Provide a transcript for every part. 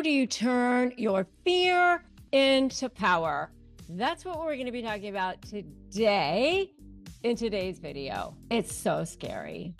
do you turn your fear into power? That's what we're going to be talking about today in today's video. It's so scary.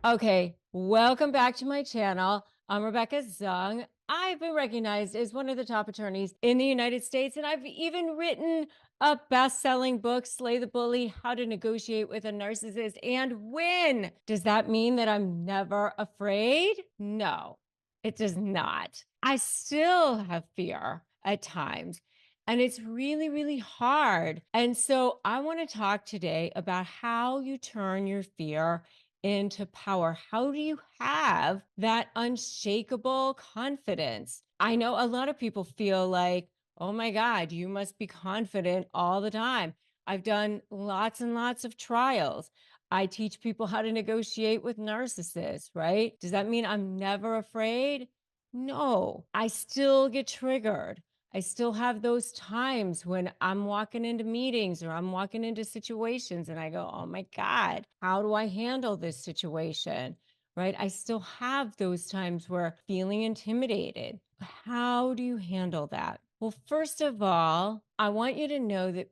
Okay, welcome back to my channel. I'm Rebecca Zung. I've been recognized as one of the top attorneys in the United States, and I've even written a best-selling book, Slay the Bully: How to Negotiate with a Narcissist and Win. Does that mean that I'm never afraid? No, it does not. I still have fear at times, and it's really, really hard. And so I want to talk today about how you turn your fear into power. How do you have that unshakable confidence? I know a lot of people feel like, oh my God, you must be confident all the time. I've done lots and lots of trials. I teach people how to negotiate with narcissists, right? Does that mean I'm never afraid? No, I still get triggered. I still have those times when I'm walking into meetings or I'm walking into situations and I go, oh my God, how do I handle this situation? Right? I still have those times where feeling intimidated. How do you handle that? Well, first of all, I want you to know that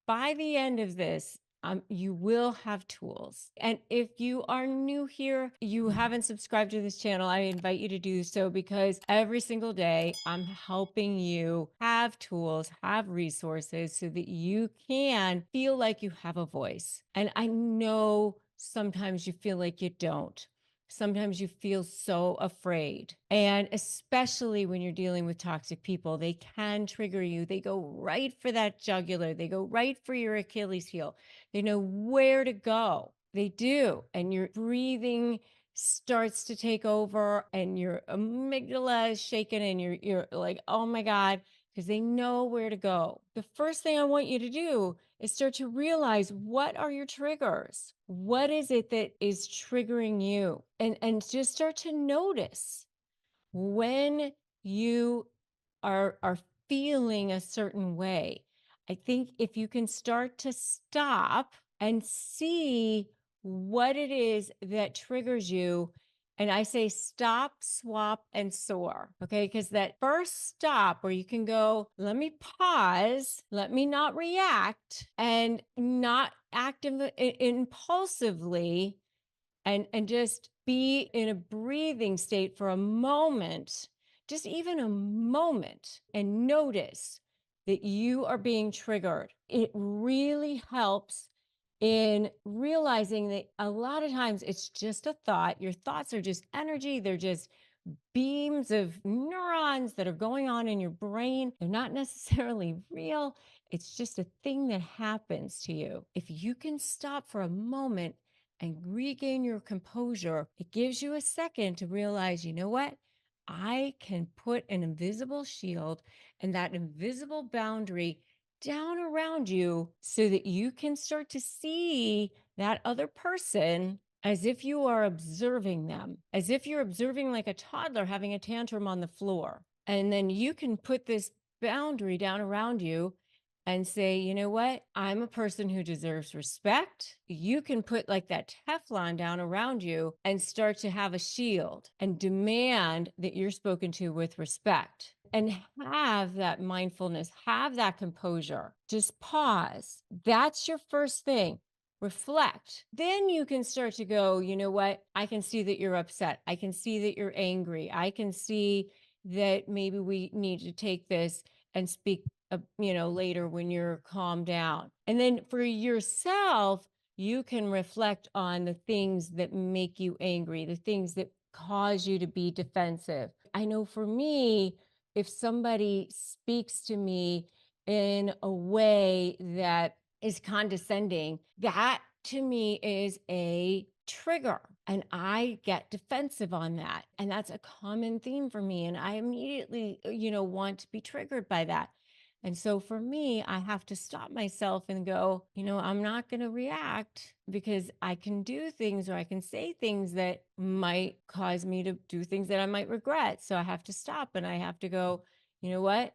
by the end of this, you will have tools. And if you are new here, you haven't subscribed to this channel, I invite you to do so, because every single day I'm helping you have tools, have resources so that you can feel like you have a voice. And I know sometimes you feel like you don't. Sometimes you feel so afraid. And especially when you're dealing with toxic people, they can trigger you. They go right for that jugular. They go right for your Achilles heel. They know where to go. They do. And your breathing starts to take over and your amygdala is shaking and you're like, oh my God, because they know where to go. The first thing I want you to do is start to realize, what are your triggers? What is it that is triggering you? And just start to notice when you are feeling a certain way. I think if you can start to stop and see what it is that triggers you, and I say stop, swap, and soar. Okay. Because that first stop where you can go, let me pause, let me not react and not act impulsively, and just be in a breathing state for a moment, just even a moment, and notice that you are being triggered. It really helps in realizing that a lot of times it's just a thought. Your thoughts are just energy. They're just beams of neurons that are going on in your brain. They're not necessarily real. It's just a thing that happens to you. If you can stop for a moment and regain your composure, it gives you a second to realize, you know what? I can put an invisible shield and that invisible boundary down around you so that you can start to see that other person as if you are observing them, as if you're observing like a toddler having a tantrum on the floor. And then you can put this boundary down around you and say, you know what? I'm a person who deserves respect. You can put like that Teflon down around you and start to have a shield and demand that you're spoken to with respect. And have that mindfulness, have that composure. Just pause. That's your first thing. Reflect. Then you can start to go, you know what? I can see that you're upset. I can see that you're angry. I can see that maybe we need to take this and speak, later when you're calmed down. And then for yourself, you can reflect on the things that make you angry, the things that cause you to be defensive. I know for me, if somebody speaks to me in a way that is condescending, that to me is a trigger. And I get defensive on that. And that's a common theme for me. And I immediately, want to be triggered by that. And so for me, I have to stop myself and go, I'm not going to react, because I can do things or I can say things that might cause me to do things that I might regret. So I have to stop and I have to go, you know what?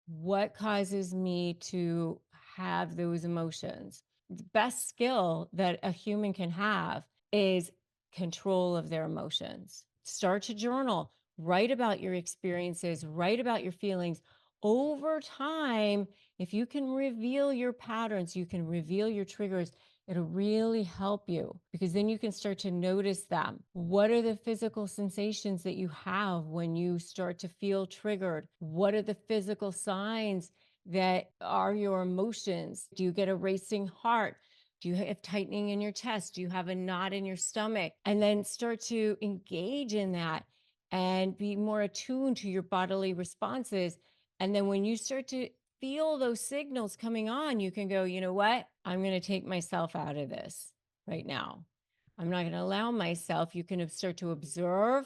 What causes me to have those emotions? The best skill that a human can have is control of their emotions. Start to journal, write about your experiences, write about your feelings. Over time, if you can reveal your patterns, you can reveal your triggers, it'll really help you because then you can start to notice them. What are the physical sensations that you have when you start to feel triggered? What are the physical signs that are your emotions? Do you get a racing heart? Do you have tightening in your chest? Do you have a knot in your stomach? And then start to engage in that and be more attuned to your bodily responses. And then when you start to feel those signals coming on, you can go, you know what? I'm going to take myself out of this right now. I'm not going to allow myself. You can start to observe,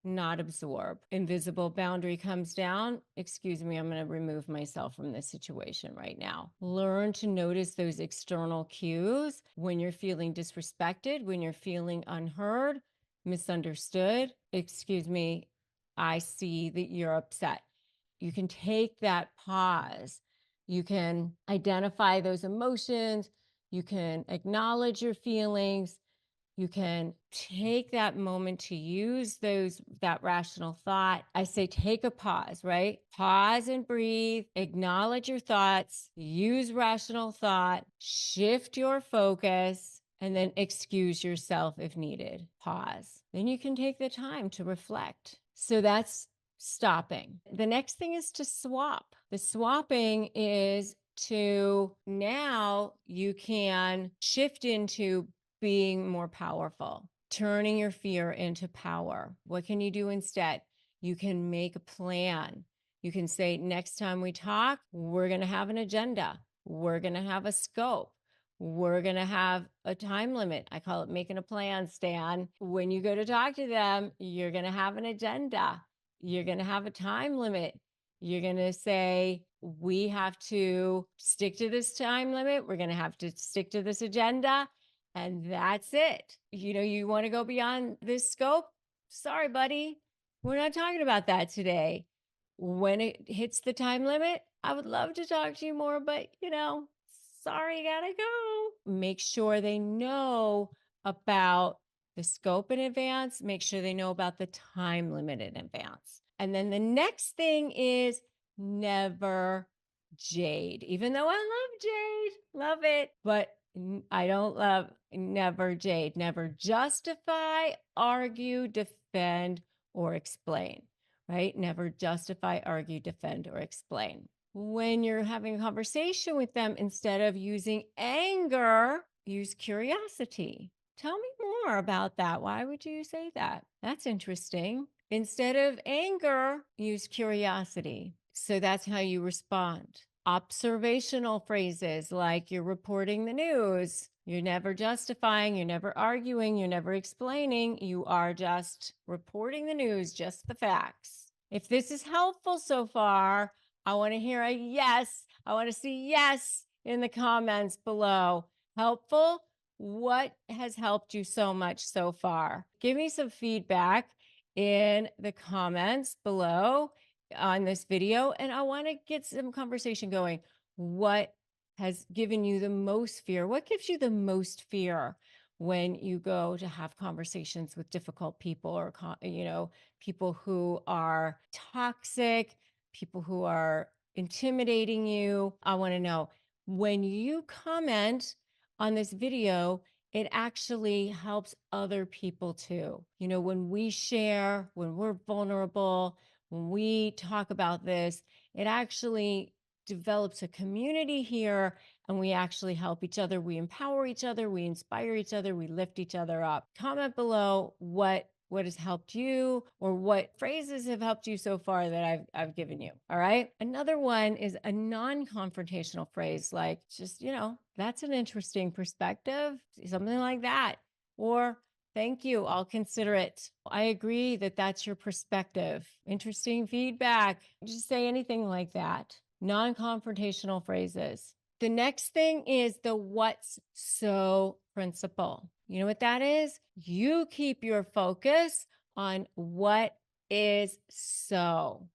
not absorb. Invisible boundary comes down. Excuse me, I'm going to remove myself from this situation right now. Learn to notice those external cues when you're feeling disrespected, when you're feeling unheard, misunderstood. Excuse me, I see that you're upset. You can take that pause. You can identify those emotions. You can acknowledge your feelings. You can take that moment to use that rational thought. I say take a pause, right? Pause and breathe, acknowledge your thoughts, use rational thought, shift your focus, and then excuse yourself if needed. Pause. Then you can take the time to reflect. So that's stopping. The next thing is to swap. The swapping is to now you can shift into being more powerful, turning your fear into power. What can you do instead? You can make a plan. You can say, next time we talk, we're going to have an agenda. We're going to have a scope. We're going to have a time limit. I call it making a plan, Stan. When you go to talk to them, you're going to have an agenda. You're going to have a time limit. You're going to say, we have to stick to this time limit. We're going to have to stick to this agenda. And that's it. You want to go beyond this scope? Sorry, buddy. We're not talking about that today. When it hits the time limit, I would love to talk to you more, but sorry, gotta go. Make sure they know about the scope in advance. Make sure they know about the time limit in advance. And then the next thing is never jade. Even though I love jade, love it, but I don't love never jade. Never justify, argue, defend, or explain, right? Never justify, argue, defend, or explain. When you're having a conversation with them, instead of using anger, use curiosity. Tell me more about that. Why would you say that? That's interesting. Instead of anger, use curiosity. So that's how you respond. Observational phrases like you're reporting the news. You're never justifying, you're never arguing, you're never explaining. You are just reporting the news, just the facts. If this is helpful so far, I want to hear a yes. I want to see yes in the comments below. Helpful? What has helped you so much so far? Give me some feedback in the comments below on this video, and I want to get some conversation going. What has given you the most fear? What gives you the most fear when you go to have conversations with difficult people, or people who are toxic, people who are intimidating you? I want to know. When you comment on this video, it actually helps other people too. When we share, when we're vulnerable, when we talk about this, it actually develops a community here, and we actually help each other. We empower each other. We inspire each other. We lift each other up. Comment below what has helped you, or what phrases have helped you so far that I've given you. All right. Another one is a non-confrontational phrase, like just, that's an interesting perspective, something like that. Or thank you, I'll consider it. I agree that that's your perspective. Interesting feedback. Just say anything like that. Non-confrontational phrases. The next thing is the what's so principle. You know what that is? You keep your focus on what is so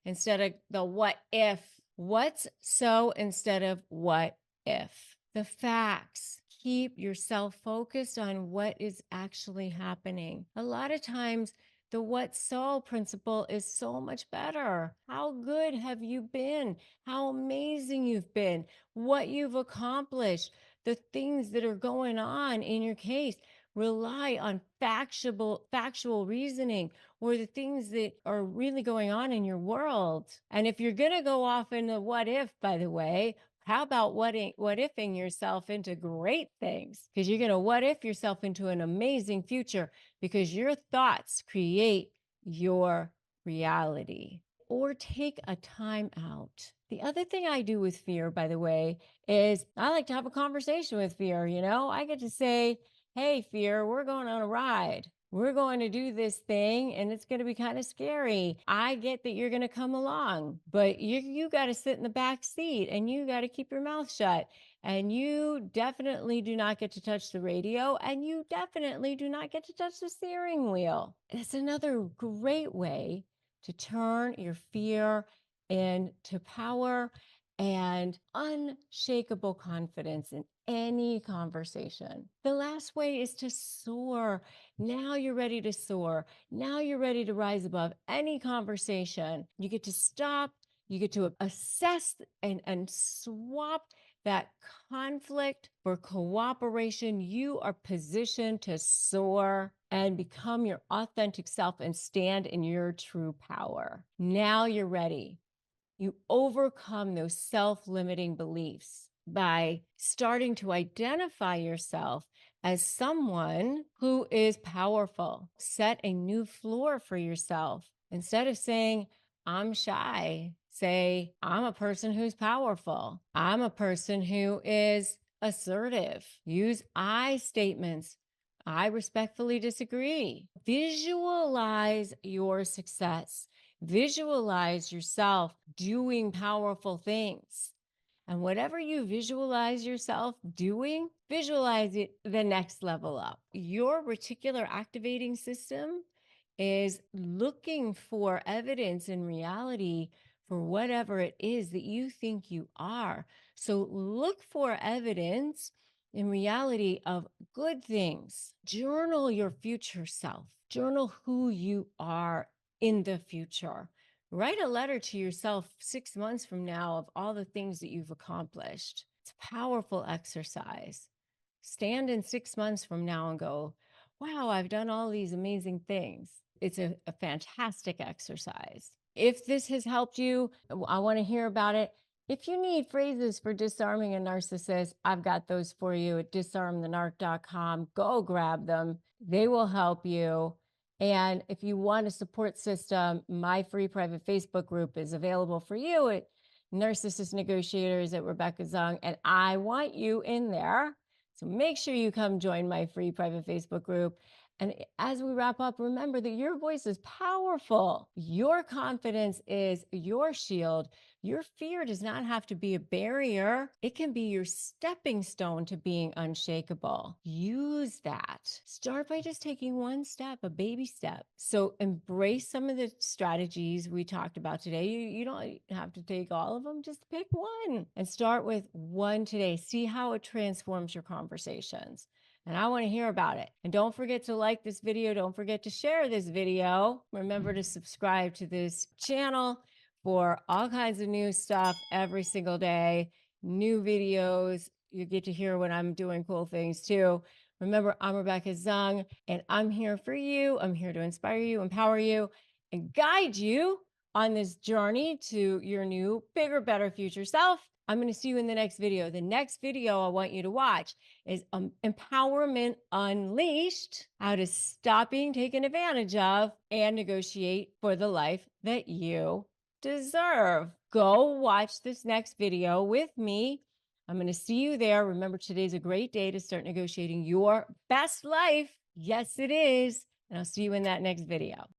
instead of the what if. What's so instead of what if. The facts. keep yourself focused on what is actually happening. A lot of times, the what so principle is so much better. How good have you been? How amazing you've been, what you've accomplished, the things that are going on in your case. Rely on factual reasoning or the things that are really going on in your world. And if you're going to go off in the what if, by the way, how about what ifing yourself into great things? Because you're going to what if yourself into an amazing future because your thoughts create your reality. Or take a time out. The other thing I do with fear, by the way, is I like to have a conversation with fear. I get to say, hey, fear, we're going on a ride. We're going to do this thing and it's going to be kind of scary. I get that you're going to come along, but you got to sit in the back seat and you got to keep your mouth shut. And you definitely do not get to touch the radio and you definitely do not get to touch the steering wheel. It's another great way to turn your fear into power and unshakable confidence in any conversation. The last way is to soar. Now you're ready to soar. Now you're ready to rise above any conversation. You get to stop, you get to assess and swap that conflict for cooperation. You are positioned to soar and become your authentic self and stand in your true power. Now you're ready. You overcome those self-limiting beliefs by starting to identify yourself as someone who is powerful. Set a new floor for yourself. Instead of saying, I'm shy, say, I'm a person who's powerful. I'm a person who is assertive. Use I statements. I respectfully disagree. Visualize your success. Visualize yourself doing powerful things. And whatever you visualize yourself doing, visualize it the next level up. Your reticular activating system is looking for evidence in reality for whatever it is that you think you are. So look for evidence in reality of good things. Journal your future self. Journal who you are in the future. Write a letter to yourself 6 months from now of all the things that you've accomplished. It's a powerful exercise. Stand in 6 months from now and go, wow, I've done all these amazing things. It's a fantastic exercise. If this has helped you, I want to hear about it. If you need phrases for disarming a narcissist, I've got those for you at disarmthenarc.com. Go grab them. They will help you. And if you want a support system, my free private Facebook group is available for you at Narcissist Negotiators at Rebecca Zung. And I want you in there. So make sure you come join my free private Facebook group. And as we wrap up, remember that your voice is powerful. Your confidence is your shield. Your fear does not have to be a barrier. It can be your stepping stone to being unshakable. Use that. Start by just taking one step, a baby step. So embrace some of the strategies we talked about today. You don't have to take all of them, just pick one and start with one today. See how it transforms your conversations. And I want to hear about it. And don't forget to like this video. Don't forget to share this video. Remember to subscribe to this channel for all kinds of new stuff every single day, new videos. You get to hear when I'm doing cool things too. Remember, I'm Rebecca Zung, and I'm here for you. I'm here to inspire you, empower you, and guide you on this journey to your new, bigger, better future self. I'm going to see you in the next video. The next video I want you to watch is Empowerment Unleashed, how to stop being taken advantage of and negotiate for the life that you deserve. Go watch this next video with me. I'm going to see you there. Remember, today's a great day to start negotiating your best life. Yes, it is. And I'll see you in that next video.